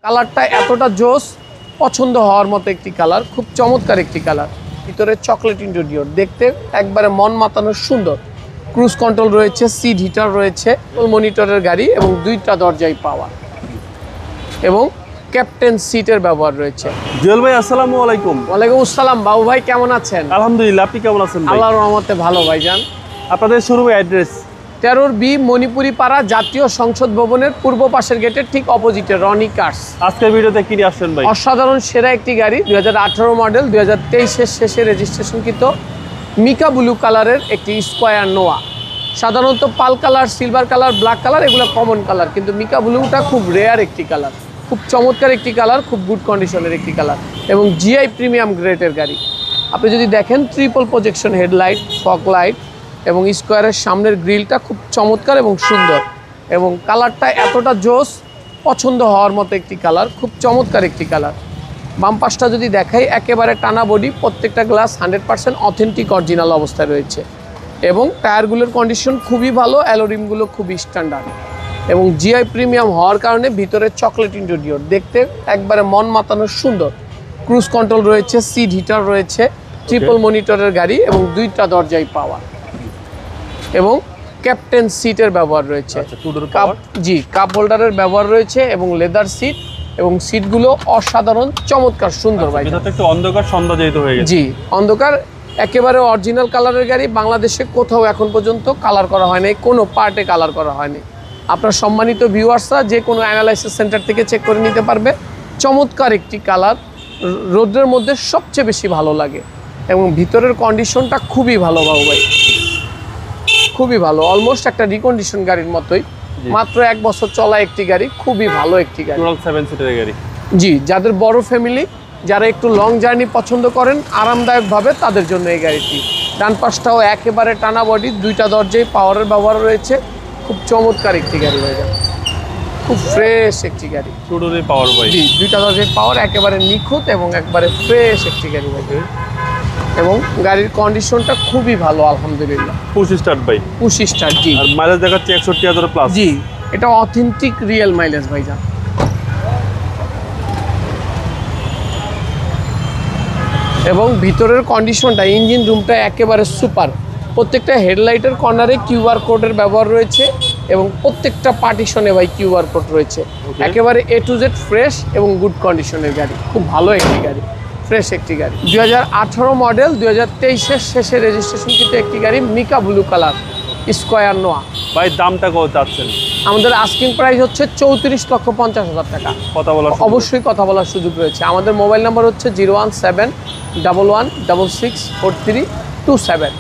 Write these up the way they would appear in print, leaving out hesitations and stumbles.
কালারটা এতটা জোস, পছন্দ হওয়ার মতো একটি কালার, খুব চমৎকার একটি কালার। ভিতরে চকলেট ইন্টেরিয়র, দেখতে একবারে মন মাতানোর সুন্দর। ক্রুজ কন্ট্রোল রয়েছে, সিট হিটার রয়েছে, মনিটরের গাড়ি এবং 2টা দরজাই পাওয়ার এবং ক্যাপ্টেন সিটের ব্যবহার রয়েছে। জুয়েল ভাই আসসালামু আলাইকুম। ওয়ালাইকুম আসসালাম। বাবু ভাই কেমন আছেন? আলহামদুলিল্লাহ, আপনি কেমন আছেন ভাই? আল্লাহর রহমতে ভালো ভাইজান। আপনাদের শোরুমের অ্যাড্রেস 13 বি মণিপুরি পাড়া, জাতীয় সংসদ ভবনের পূর্ব পাশের গেটের ঠিক অপোজিটে রনি কার্স। আজকের ভিডিওতে কি নিয়ে আসছেন ভাই? অসাধারণ সেরা একটি গাড়ি, 2018 মডেল, 2023-এর শেষে রেজিস্ট্রেশনকৃত মিকা ব্লু কালারের একটি স্কোয়ার নোয়া। সাধারণত pearl colour, silver colour, black colour এগুলো কমন কালার, কিন্তু মিকা ব্লুটা খুব রেয়ার একটি কালার, খুব চমৎকার একটি কালার, খুব গুড কন্ডিশনের একটি কালার এবং জিআই প্রিমিয়াম গ্রেডের গাড়ি। আপনি যদি দেখেন triple projection headlight, fog light এবং স্কোয়ারের সামনের গ্রিলটা খুব চমৎকার এবং সুন্দর, এবং কালারটা এতটা জোস, পছন্দ হওয়ার মতো একটি কালার, খুব চমৎকার একটি কালার। বাম পাশটা যদি দেখাই, একেবারে টানা বডি, প্রত্যেকটা গ্লাস 100% অথেন্টিক অরিজিনাল অবস্থায় রয়েছে এবং টায়ারগুলোর কন্ডিশন খুবই ভালো, অ্যালোরিমগুলো খুবই স্ট্যান্ডার্ড এবং জিআই প্রিমিয়াম হওয়ার কারণে ভিতরে চকলেট ইন্টেরিয়র, দেখতে একবারে মন মাতানোর সুন্দর। ক্রুজ কন্ট্রোল রয়েছে, সিট হিটার রয়েছে, ট্রিপল মনিটরের গাড়ি এবং 2টা দরজাই পাওয়ার এবং ক্যাপ্টেন সিটের ব্যবহার রয়েছে। কাপ হোল্ডারের ব্যবহার রয়েছে এবং লেদার সিট, এবং সিটগুলো অসাধারণ চমৎকার সুন্দর ভাই। একটু অন্ধকার সন্ধ্যা যেহেতু হয়ে গেছে। জি, অন্ধকার, একেবারে অরিজিনাল কালারের গাড়ি। বাংলাদেশে কোথাও এখন পর্যন্ত কালার করা হয়নি, কোনো পার্টে কালার করা হয়নি। আপনার সম্মানিত ভিউয়ার্সরা যে কোনো অ্যানালাইসিস সেন্টার থেকে চেক করে নিতে পারবে। চমৎকার একটি কালার, রোদের মধ্যে সবচেয়ে বেশি ভালো লাগে এবং ভিতরের কন্ডিশনটা খুবই ভালো বাবু ভাই, খুবই ভালো, অলমোস্ট একটা রিকন্ডিশন গাড়ির মতোই। মাত্র 1 বছর চলা একটি গাড়ি, খুবই ভালো একটি গাড়ি, 7 সিটের গাড়ি। জি, যাদের বড় ফ্যামিলি, যারা একটু লং জার্নি পছন্দ করেন আরামদায়কভাবে, তাদের জন্য এই গাড়িটি। ডান পাশটাও একেবারে টানা বডি, 2টা দরজায় পাওয়ারের ব্যবহার রয়েছে। খুব চমৎকার একটি গাড়ি হয়ে যায়, খুব ফ্রেশ একটি গাড়ি। পাওয়ার ভাই, জি, 2টা দরজায় পাওয়ার, একেবারে নিখুঁত এবং একবারে ফ্রেশ একটি গাড়ি হয়ে যায় এবং গাড়ির কন্ডিশনটা খুবই ভালো আলহামদুলিল্লাহ। পুশ স্টার্ট ভাই, পুশ স্টার্ট। জি, আর মাইলেজ দেখাচ্ছে 61,000 প্লাস। জি, এটা অথেন্টিক রিয়েল মাইলেজ ভাইজান। এবং ভিতরের কন্ডিশনটা, ইঞ্জিন রুমটা একেবারে সুপার। প্রত্যেকটা হেডলাইটের কর্নারে কিউআর কোডের ব্যবহার রয়েছে এবং প্রত্যেকটা পার্টিশনে ভাই কিউআর কোড রয়েছে। একেবারে A to Z ফ্রেশ এবং গুড কন্ডিশনের গাড়ি, খুব ভালো একটি গাড়ি, ফ্রেশ একটি গাড়ি। 2018 মডেল, 2023-এর শেষে রেজিস্ট্রেশন কিন্তু একটি গাড়ি, মিকা ব্লু কালার স্কোয়ার নোয়া। ভাই দামটা কত চাচ্ছেন? আমাদের আস্কিং প্রাইস হচ্ছে 34,50,000 টাকা। কথা বলার অবশ্যই কথা বলার সুযোগ রয়েছে। আমাদের মোবাইল নাম্বার হচ্ছে 01711664327।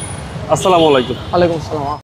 আসসালামু আলাইকুম। ওয়ালাইকুম আসসালাম।